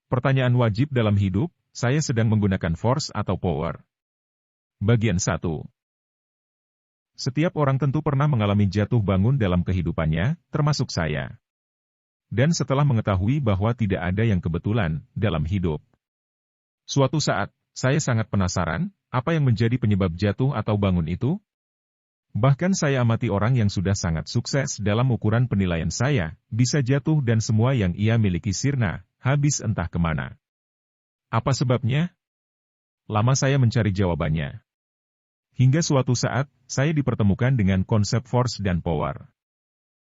Pertanyaan wajib dalam hidup, saya sedang menggunakan force atau power. Bagian 1. Setiap orang tentu pernah mengalami jatuh bangun dalam kehidupannya, termasuk saya. Dan setelah mengetahui bahwa tidak ada yang kebetulan dalam hidup. Suatu saat, saya sangat penasaran, apa yang menjadi penyebab jatuh atau bangun itu? Bahkan saya amati orang yang sudah sangat sukses dalam ukuran penilaian saya, bisa jatuh dan semua yang ia miliki sirna, habis entah kemana. Apa sebabnya? Lama saya mencari jawabannya. Hingga suatu saat, saya dipertemukan dengan konsep force dan power.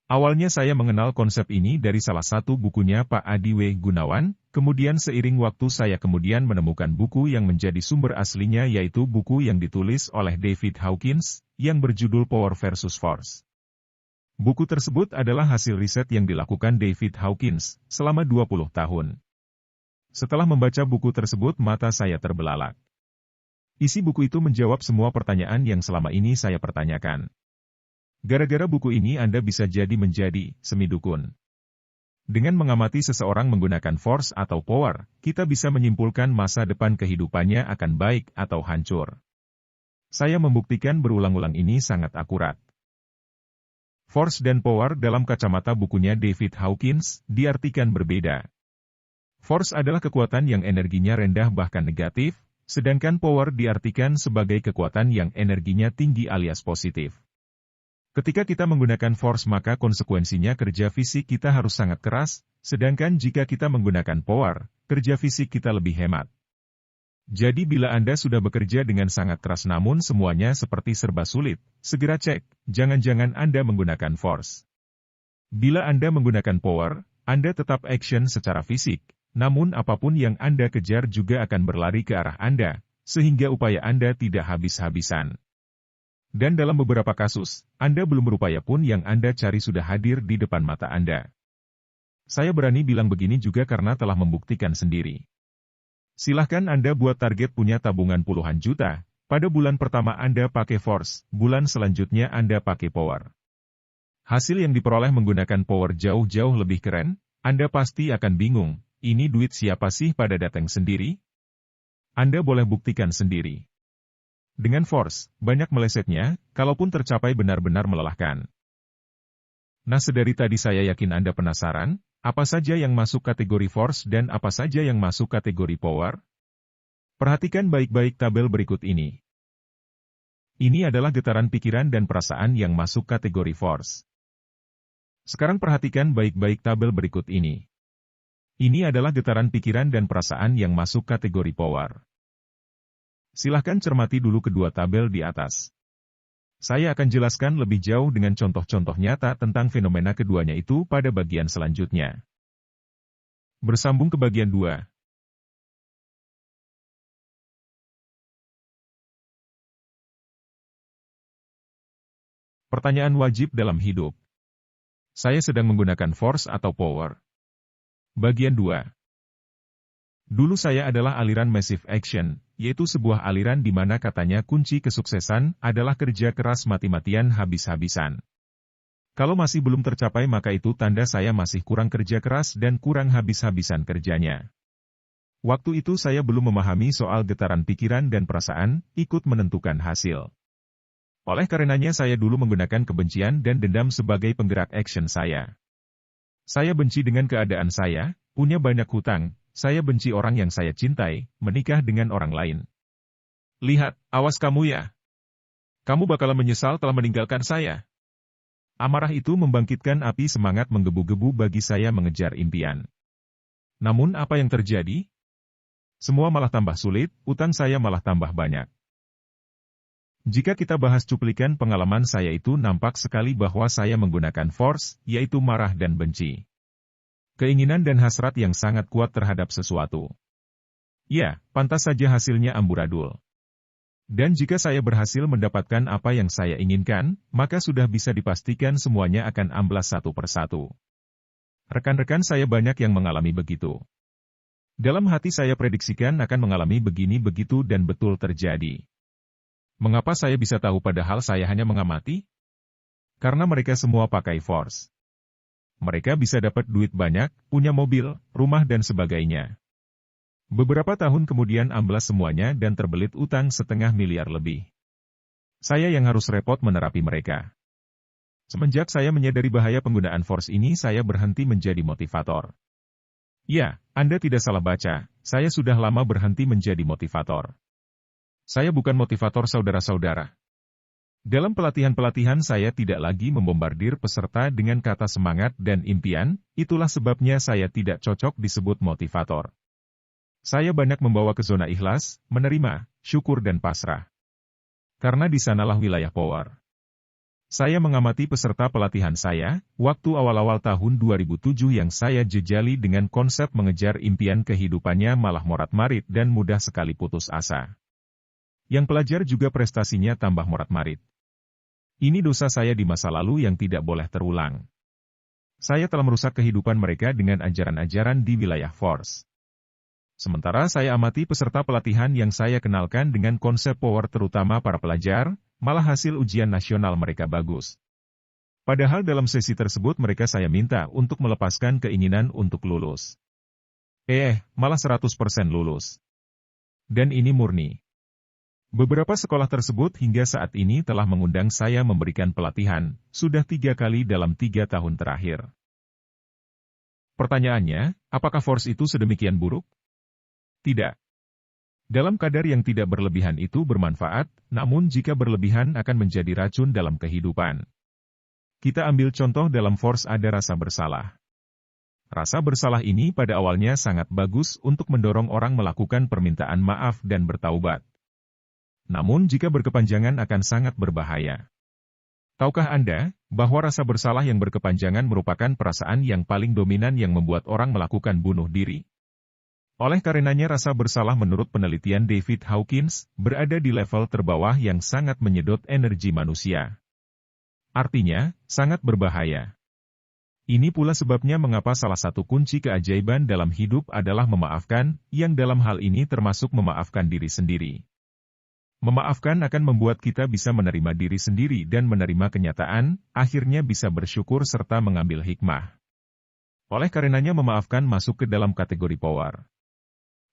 Awalnya saya mengenal konsep ini dari salah satu bukunya Pak Adi W. Gunawan, kemudian seiring waktu saya kemudian menemukan buku yang menjadi sumber aslinya yaitu buku yang ditulis oleh David Hawkins, yang berjudul Power versus Force. Buku tersebut adalah hasil riset yang dilakukan David Hawkins selama 20 tahun. Setelah membaca buku tersebut mata saya terbelalak. Isi buku itu menjawab semua pertanyaan yang selama ini saya pertanyakan. Gara-gara buku ini Anda bisa menjadi semidukun. Dengan mengamati seseorang menggunakan force atau power, kita bisa menyimpulkan masa depan kehidupannya akan baik atau hancur. Saya membuktikan berulang-ulang ini sangat akurat. Force dan power dalam kacamata bukunya David Hawkins diartikan berbeda. Force adalah kekuatan yang energinya rendah bahkan negatif, sedangkan power diartikan sebagai kekuatan yang energinya tinggi alias positif. Ketika kita menggunakan force maka konsekuensinya kerja fisik kita harus sangat keras, sedangkan jika kita menggunakan power, kerja fisik kita lebih hemat. Jadi bila Anda sudah bekerja dengan sangat keras namun semuanya seperti serba sulit, segera cek, jangan-jangan Anda menggunakan force. Bila Anda menggunakan power, Anda tetap action secara fisik, namun apapun yang Anda kejar juga akan berlari ke arah Anda, sehingga upaya Anda tidak habis-habisan. Dan dalam beberapa kasus, Anda belum berupaya pun yang Anda cari sudah hadir di depan mata Anda. Saya berani bilang begini juga karena telah membuktikan sendiri. Silahkan Anda buat target punya tabungan puluhan juta, pada bulan pertama Anda pakai force, bulan selanjutnya Anda pakai power. Hasil yang diperoleh menggunakan power jauh-jauh lebih keren, Anda pasti akan bingung, ini duit siapa sih pada datang sendiri? Anda boleh buktikan sendiri. Dengan force, banyak melesetnya, kalaupun tercapai benar-benar melelahkan. Nah sedari tadi saya yakin Anda penasaran, apa saja yang masuk kategori force dan apa saja yang masuk kategori power? Perhatikan baik-baik tabel berikut ini. Ini adalah getaran pikiran dan perasaan yang masuk kategori force. Sekarang perhatikan baik-baik tabel berikut ini. Ini adalah getaran pikiran dan perasaan yang masuk kategori power. Silahkan cermati dulu kedua tabel di atas. Saya akan jelaskan lebih jauh dengan contoh-contoh nyata tentang fenomena keduanya itu pada bagian selanjutnya. Bersambung ke bagian 2. Pertanyaan wajib dalam hidup. Saya sedang menggunakan force atau power? Bagian 2. Dulu saya adalah aliran massive action, yaitu sebuah aliran di mana katanya kunci kesuksesan adalah kerja keras mati-matian habis-habisan. Kalau masih belum tercapai maka itu tanda saya masih kurang kerja keras dan kurang habis-habisan kerjanya. Waktu itu saya belum memahami soal getaran pikiran dan perasaan, ikut menentukan hasil. Oleh karenanya saya dulu menggunakan kebencian dan dendam sebagai penggerak action saya. Saya benci dengan keadaan saya, punya banyak hutang. Saya benci orang yang saya cintai, menikah dengan orang lain. Lihat, awas kamu ya. Kamu bakalan menyesal telah meninggalkan saya. Amarah itu membangkitkan api semangat menggebu-gebu bagi saya mengejar impian. Namun apa yang terjadi? Semua malah tambah sulit, utang saya malah tambah banyak. Jika kita bahas cuplikan pengalaman saya itu nampak sekali bahwa saya menggunakan force, yaitu marah dan benci. Keinginan dan hasrat yang sangat kuat terhadap sesuatu. Ya, pantas saja hasilnya amburadul. Dan jika saya berhasil mendapatkan apa yang saya inginkan, maka sudah bisa dipastikan semuanya akan amblas satu persatu. Rekan-rekan saya banyak yang mengalami begitu. Dalam hati saya prediksikan akan mengalami begini begitu dan betul terjadi. Mengapa saya bisa tahu padahal saya hanya mengamati? Karena mereka semua pakai force. Mereka bisa dapat duit banyak, punya mobil, rumah dan sebagainya. Beberapa tahun kemudian amblas semuanya dan terbelit utang 500 miliar lebih. Saya yang harus repot menerapi mereka. Semenjak saya menyadari bahaya penggunaan force ini, saya berhenti menjadi motivator. Ya, Anda tidak salah baca, saya sudah lama berhenti menjadi motivator. Saya bukan motivator saudara-saudara. Dalam pelatihan-pelatihan saya tidak lagi membombardir peserta dengan kata semangat dan impian, itulah sebabnya saya tidak cocok disebut motivator. Saya banyak membawa ke zona ikhlas, menerima, syukur dan pasrah. Karena di sanalah wilayah power. Saya mengamati peserta pelatihan saya, waktu awal-awal tahun 2007 yang saya jejali dengan konsep mengejar impian kehidupannya malah morat-marit dan mudah sekali putus asa. Yang pelajar juga prestasinya tambah morat-marit. Ini dosa saya di masa lalu yang tidak boleh terulang. Saya telah merusak kehidupan mereka dengan ajaran-ajaran di wilayah force. Sementara saya amati peserta pelatihan yang saya kenalkan dengan konsep power terutama para pelajar, malah hasil ujian nasional mereka bagus. Padahal dalam sesi tersebut mereka saya minta untuk melepaskan keinginan untuk lulus. Malah 100% lulus. Dan ini murni. Beberapa sekolah tersebut hingga saat ini telah mengundang saya memberikan pelatihan, sudah 3 kali dalam 3 tahun terakhir. Pertanyaannya, apakah force itu sedemikian buruk? Tidak. Dalam kadar yang tidak berlebihan itu bermanfaat, namun jika berlebihan akan menjadi racun dalam kehidupan. Kita ambil contoh dalam force ada rasa bersalah. Rasa bersalah ini pada awalnya sangat bagus untuk mendorong orang melakukan permintaan maaf dan bertaubat. Namun jika berkepanjangan akan sangat berbahaya. Tahukah Anda, bahwa rasa bersalah yang berkepanjangan merupakan perasaan yang paling dominan yang membuat orang melakukan bunuh diri? Oleh karenanya rasa bersalah menurut penelitian David Hawkins, berada di level terbawah yang sangat menyedot energi manusia. Artinya, sangat berbahaya. Ini pula sebabnya mengapa salah satu kunci keajaiban dalam hidup adalah memaafkan, yang dalam hal ini termasuk memaafkan diri sendiri. Memaafkan akan membuat kita bisa menerima diri sendiri dan menerima kenyataan, akhirnya bisa bersyukur serta mengambil hikmah. Oleh karenanya memaafkan masuk ke dalam kategori power.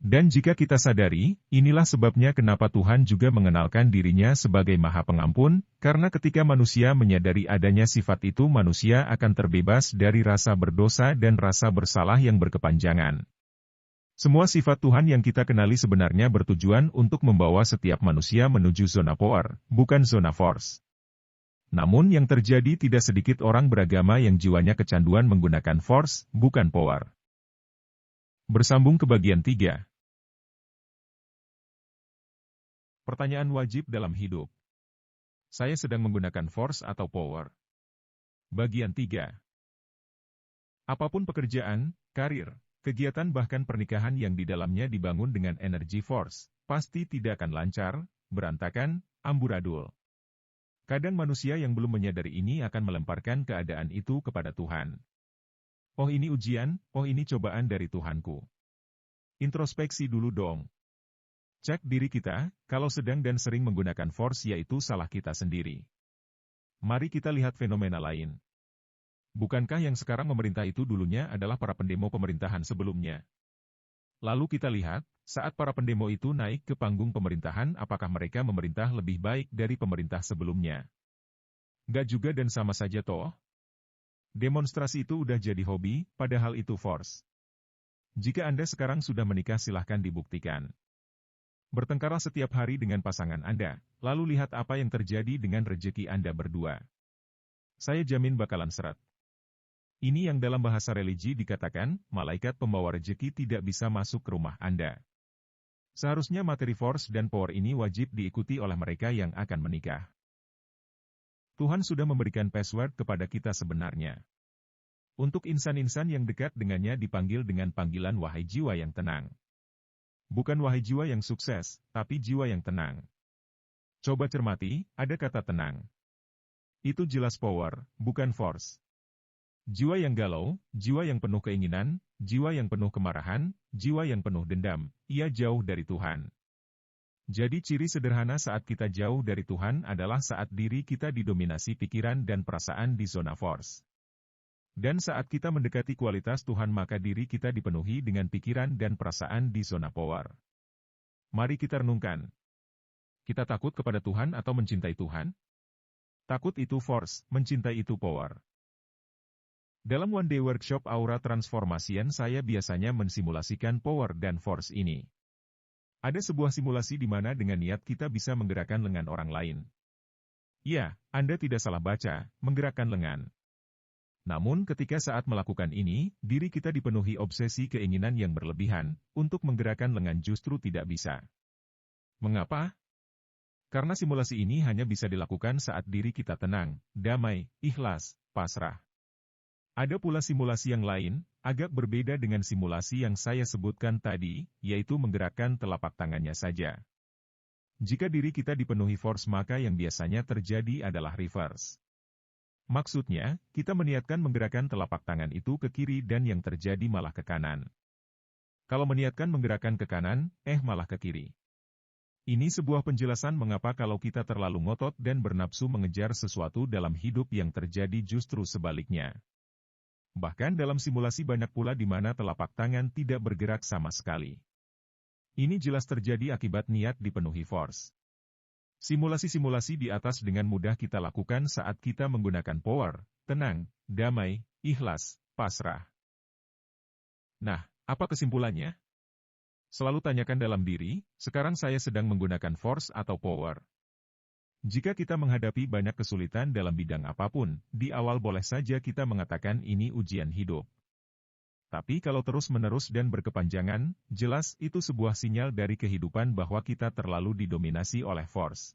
Dan jika kita sadari, inilah sebabnya kenapa Tuhan juga mengenalkan dirinya sebagai Maha Pengampun, karena ketika manusia menyadari adanya sifat itu manusia akan terbebas dari rasa berdosa dan rasa bersalah yang berkepanjangan. Semua sifat Tuhan yang kita kenali sebenarnya bertujuan untuk membawa setiap manusia menuju zona power, bukan zona force. Namun yang terjadi tidak sedikit orang beragama yang jiwanya kecanduan menggunakan force, bukan power. Bersambung ke bagian 3. Pertanyaan wajib dalam hidup. Saya sedang menggunakan force atau power? Bagian 3. Apapun pekerjaan, karir, kegiatan bahkan pernikahan yang di dalamnya dibangun dengan energi force, pasti tidak akan lancar, berantakan, amburadul. Kadang manusia yang belum menyadari ini akan melemparkan keadaan itu kepada Tuhan. Oh ini ujian, oh ini cobaan dari Tuhanku. Introspeksi dulu dong. Cek diri kita, kalau sedang dan sering menggunakan force yaitu salah kita sendiri. Mari kita lihat fenomena lain. Bukankah yang sekarang memerintah itu dulunya adalah para pendemo pemerintahan sebelumnya? Lalu kita lihat, saat para pendemo itu naik ke panggung pemerintahan apakah mereka memerintah lebih baik dari pemerintah sebelumnya? Nggak juga dan sama saja toh. Demonstrasi itu udah jadi hobi, padahal itu force. Jika Anda sekarang sudah menikah silahkan dibuktikan. Bertengkarlah setiap hari dengan pasangan Anda, lalu lihat apa yang terjadi dengan rejeki Anda berdua. Saya jamin bakalan seret. Ini yang dalam bahasa religi dikatakan, malaikat pembawa rejeki tidak bisa masuk ke rumah Anda. Seharusnya materi force dan power ini wajib diikuti oleh mereka yang akan menikah. Tuhan sudah memberikan password kepada kita sebenarnya. Untuk insan-insan yang dekat dengannya dipanggil dengan panggilan wahai jiwa yang tenang. Bukan wahai jiwa yang sukses, tapi jiwa yang tenang. Coba cermati, ada kata tenang. Itu jelas power, bukan force. Jiwa yang galau, jiwa yang penuh keinginan, jiwa yang penuh kemarahan, jiwa yang penuh dendam, ia jauh dari Tuhan. Jadi ciri sederhana saat kita jauh dari Tuhan adalah saat diri kita didominasi pikiran dan perasaan di zona force. Dan saat kita mendekati kualitas Tuhan maka diri kita dipenuhi dengan pikiran dan perasaan di zona power. Mari kita renungkan. Kita takut kepada Tuhan atau mencintai Tuhan? Takut itu force, mencintai itu power. Dalam One Day Workshop Aura Transformation saya biasanya mensimulasikan power dan force ini. Ada sebuah simulasi di mana dengan niat kita bisa menggerakkan lengan orang lain. Ya, Anda tidak salah baca, menggerakkan lengan. Namun ketika saat melakukan ini, diri kita dipenuhi obsesi keinginan yang berlebihan, untuk menggerakkan lengan justru tidak bisa. Mengapa? Karena simulasi ini hanya bisa dilakukan saat diri kita tenang, damai, ikhlas, pasrah. Ada pula simulasi yang lain, agak berbeda dengan simulasi yang saya sebutkan tadi, yaitu menggerakkan telapak tangannya saja. Jika diri kita dipenuhi force maka yang biasanya terjadi adalah reverse. Maksudnya, kita meniatkan menggerakkan telapak tangan itu ke kiri dan yang terjadi malah ke kanan. Kalau meniatkan menggerakkan ke kanan, malah ke kiri. Ini sebuah penjelasan mengapa kalau kita terlalu ngotot dan bernafsu mengejar sesuatu dalam hidup yang terjadi justru sebaliknya. Bahkan dalam simulasi banyak pula di mana telapak tangan tidak bergerak sama sekali. Ini jelas terjadi akibat niat dipenuhi force. Simulasi-simulasi di atas dengan mudah kita lakukan saat kita menggunakan power, tenang, damai, ikhlas, pasrah. Nah, apa kesimpulannya? Selalu tanyakan dalam diri, sekarang saya sedang menggunakan force atau power? Jika kita menghadapi banyak kesulitan dalam bidang apapun, di awal boleh saja kita mengatakan ini ujian hidup. Tapi kalau terus-menerus dan berkepanjangan, jelas itu sebuah sinyal dari kehidupan bahwa kita terlalu didominasi oleh force.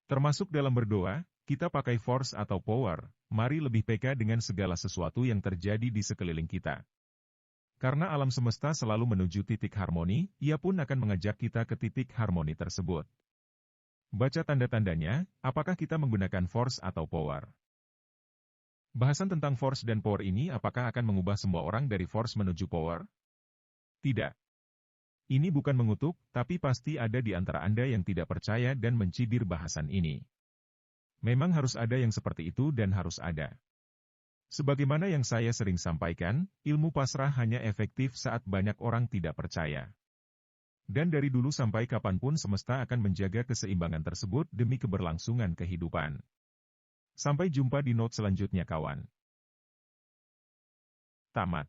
Termasuk dalam berdoa, kita pakai force atau power, mari lebih peka dengan segala sesuatu yang terjadi di sekeliling kita. Karena alam semesta selalu menuju titik harmoni, ia pun akan mengajak kita ke titik harmoni tersebut. Baca tanda-tandanya, apakah kita menggunakan force atau power? Bahasan tentang force dan power ini apakah akan mengubah semua orang dari force menuju power? Tidak. Ini bukan mengutuk, tapi pasti ada di antara Anda yang tidak percaya dan mencibir bahasan ini. Memang harus ada yang seperti itu dan harus ada. Sebagaimana yang saya sering sampaikan, ilmu pasrah hanya efektif saat banyak orang tidak percaya. Dan dari dulu sampai kapanpun semesta akan menjaga keseimbangan tersebut demi keberlangsungan kehidupan. Sampai jumpa di note selanjutnya kawan. Tamat.